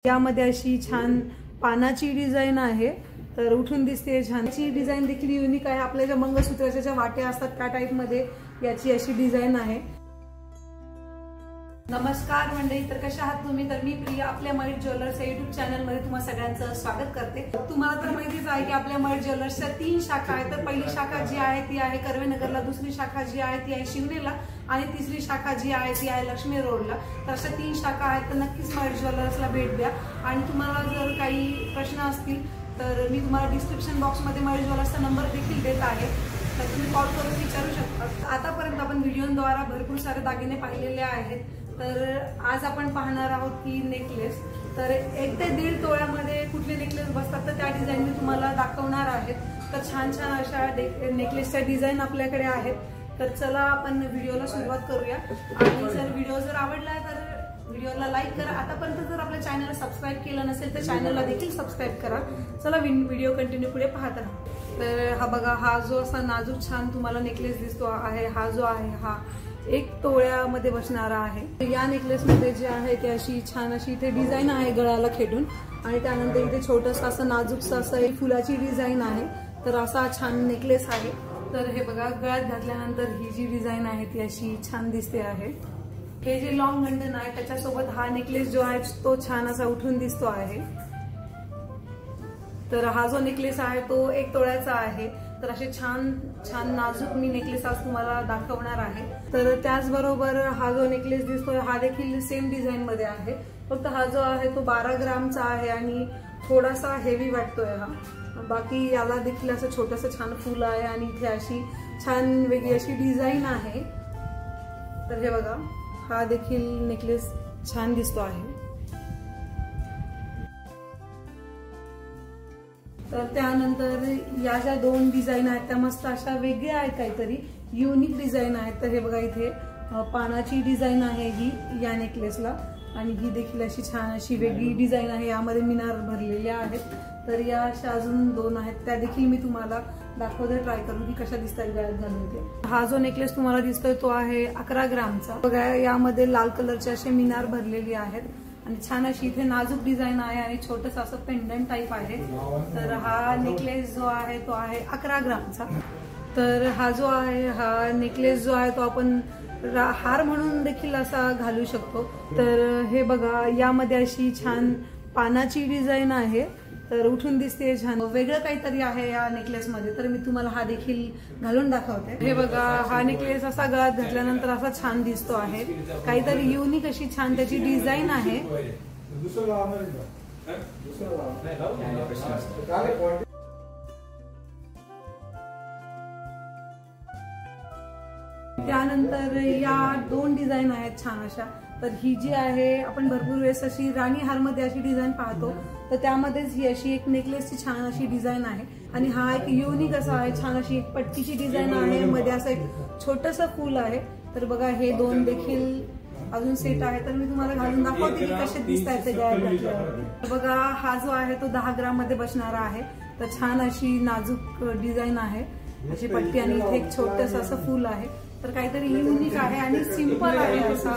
यामध्ये अशी छान पानाची डिझाइन आहे, तर उठून दिसते छान। ची डिझाइन देखील युनिक आहे। आपल्या ज्या मंगळसूत्राच्या ज्या वाट्या असतात त्या टाइप मध्ये याची अशी डिझाइन आहे। नमस्कार मंडळी, तर कशा आहात तुम्ही? तर मी प्रिया आपल्या मयूर ज्वेलर्स या युट्यूब चॅनल मध्ये तुम्हा सगळ्यांचं स्वागत करते। तुम्हाला तर माहितीच आहे की आपल्या मयूर ज्वेलर्सच्या 3 शाखा आहेत। तर पहिली शाखा जी आहे ती आहे कर्वेनगरला, दुसरी शाखा जी आहे ती आहे शिवनेला आणि तिसरी शाखा जी आहे ती आहे लक्ष्मी रोडला। तर अशा 3 शाखा आहेत। तर नक्कीच मयूर ज्वेलर्सला भेट द्या। आणि तुम्हाला जर काही प्रश्न असतील तर मी तुम्हाला डिस्क्रिप्शन बॉक्स मध्ये मयूर ज्वेलर्सचा नंबर देखील देत आहे, तर तुम्ही कॉल करून विचारू शकता। आतापर्यंत आपण व्हिडिओद्वारे भरपूर सारे दागिने पाहिलेले आहेत, तर आज आपण पाहणार आहोत की नेकलेस। तर 1 ते 1.5 तोळ्यामध्ये कुठले नेकलेस बसतात तर त्या डिझाईन मी तुम्हाला दाखवणार आहे। तर छान छान अशा नेकलेसच्या डिझाईन आपल्याकडे आहेत। तर चला आपण व्हिडिओला सुरुवात करूया। आणि जर व्हिडिओ जर आवडला तर व्हिडिओला लाईक करा। आतापर्यंत जर आपल्या चॅनलला सबस्क्राईब केलं नसेल तर चॅनलला देखील सबस्क्राईब करा। चला व्हिडिओ कंटिन्यू पुढे पाहत राहा। तर हा बघा, हा जो असा नाजूक छान तुम्हाला नेकलेस दिसतो आहे, हा जो आहे हा 1 तोळ्यामध्ये बसणारा आहे। या नेकलेस मध्ये जे आहे ते अशी छान अशी इथे डिझाईन आहे गळ्याला खेटून, आणि त्यानंतर इथे छोटस असं नाजूकस असं एक फुलाची डिझाईन आहे। तर असा छान नेकलेस आहे। तर हे बघा, गळ्यात घातल्यानंतर ही जी डिझाईन आहे ती अशी छान दिसते आहे। हे जे लॉंग गंडन आहे त्याच्यासोबत हा नेकलेस जो आहे तो छान असा उठून दिसतो आहे। तर हा जो नेकलेस आहे तो 1 तोळ्याचा आहे। तर असे छान छान नाजूक मी नेकलेस आज तुम्हाला दाखवणार आहे। तर त्याचबरोबर हा जो नेकलेस दिसतोय हा देखील सेम डिझाईन मध्ये आहे, फक्त हा जो आहे तो 12 ग्रामचा आहे आणि थोडासा हेवी वाटतोय हा। बाकी याला देखील असं छोटस छान फुल आहे आणि इथे अशी छान वेगळी अशी डिझाईन आहे। तर हे बघा, हा देखील नेकलेस छान दिसतो आहे। तर त्यानंतर या ज्या 2 डिझाईन आहेत त्या मस्त अशा वेगळ्या आहेत, काहीतरी युनिक डिझाईन आहेत। तर हे बघा, इथे पानाची डिझाईन आहे ही या नेकलेसला, आणि ही देखील अशी छान अशी वेगळी डिझाईन आहे। यामध्ये मिनार भरलेल्या आहेत। तर या अशा अजून 2 आहेत, त्या देखील मी तुम्हाला दाखवते ट्राय करून की कशा दिसतात गळ्यात घालून ते। हा जो नेकलेस तुम्हाला दिसतोय तो आहे 11 ग्रामचा। बघा, यामध्ये लाल कलरचे असे मिनार भरलेली आहेत आणि छान अशी इथे नाजूक डिझाईन आहे आणि छोटस असं पेंडंट टाइप आहे। तर हा नेकलेस जो आहे तो आहे 11 ग्रामचा। तर हा जो आहे हा नेकलेस जो आहे तो आपण हार म्हणून देखील असा घालू शकतो। तर हे बघा, यामध्ये अशी छान पानाची डिझाईन आहे, तर उठून दिसते छान, वेगळं काहीतरी आहे या नेकलेस मध्ये। तर मी तुम्हाला हा देखील घालून दाखवते। हे बघा, हा नेकलेस असा गळ्यात घातल्यानंतर असा छान दिसतो आहे, काहीतरी युनिक अशी छान त्याची डिझाईन आहे। त्यानंतर या 2 डिझाईन आहेत छान अशा। तर ही जी आहे आपण भरपूर वेळेस अशी राणी हार मध्ये अशी डिझाईन पाहतो, तर त्यामध्येच ही अशी एक नेकलेसची छान अशी डिझाईन आहे। आणि हा एक युनिक असा आहे, छान अशी एक पट्टीची डिझाईन आहे, मध्ये असं एक छोटस फूल आहे। तर बघा, हे 2 देखील अजून सेट आहे। तर मी तुम्हाला घालून दाखवते की कसे दिसत आहेत ते गळ्यात घातल्यावर। बघा, हा जो आहे तो 10 ग्राम मध्ये बसणारा आहे। तर छान अशी नाजूक डिझाईन आहे, अशी पट्टी आणि इथे एक छोटस असं फूल आहे। तर काहीतरी युनिक आहे आणि सिंपल आहे असा।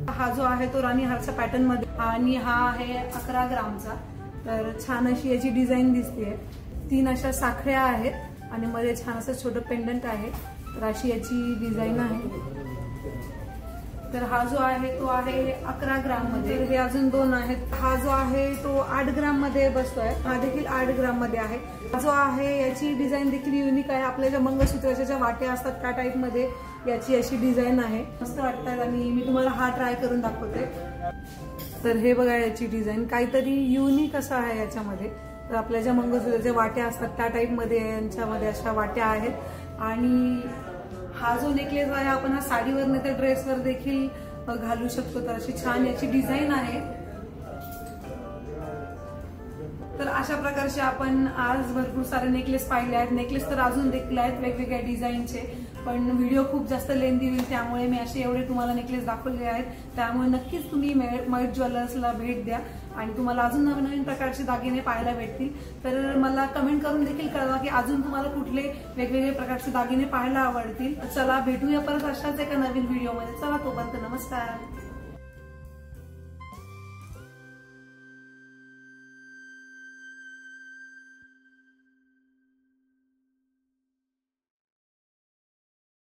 हा जो आहे तो राणी हारच्या पॅटर्न मध्ये, आणि हा आहे 11 ग्रामचा। तर छान अशी याची डिझाईन दिसते। 3 अशा साखळ्या आहेत आणि मध्ये छान असं छोटं पेंडंट आहे। तर अशी याची डिझाईन आहे। तर हा जो आहे तो आहे 11 ग्राम मध्ये। हे अजून 2 आहेत। हा जो आहे तो 8 ग्राम मध्ये बसतोय, हा देखील 8 ग्राम मध्ये आहे। जो आहे याची डिझाईन देखील युनिक आहे। आपल्या ज्या मंगळसूत्राच्या ज्या वाट्या असतात त्या टाइप मध्ये याची अशी डिझाईन आहे, मस्त वाटतात आणि मी तुम्हाला हा ट्राय करून दाखवते। तर हे बघा, याची डिझाईन काहीतरी युनिक असं आहे याच्यामध्ये। तर आपल्या ज्या मंगळसूत्राच्या वाट्या असतात त्या टाइप मध्ये यांच्यामध्ये अशा वाट्या आहेत। आणि हा जो नेकलेस आहे आपण हा साडीवर नाही तर ड्रेसवर देखील घालू शकतो। तर अशी छान याची डिझाईन आहे। तर अशा प्रकारचे आपण आज भरपूर सारे नेकलेस पाहिले आहेत। नेकलेस तर अजून देखील आहेत वेगवेगळ्या डिझाईनचे, पण व्हिडिओ खूप जास्त लेंदी होईल, त्यामुळे मी असे एवढे तुम्हाला नेकलेस दाखवले आहेत. त्यामुळे नक्कीच तुम्ही मयूर ज्वेलर्सला भेट द्या आणि तुम्हाला अजून नवीन नवीन प्रकारचे दागिने पाहायला भेटतील. तर मला कमेंट करून देखील कळवा की अजून तुम्हाला कुठले वेगवेगळे प्रकारचे दागिने पाहायला आवडतील. चला भेटूया परत अशाच एका नवीन व्हिडिओमध्ये. चला तोपर्यंत नमस्कार.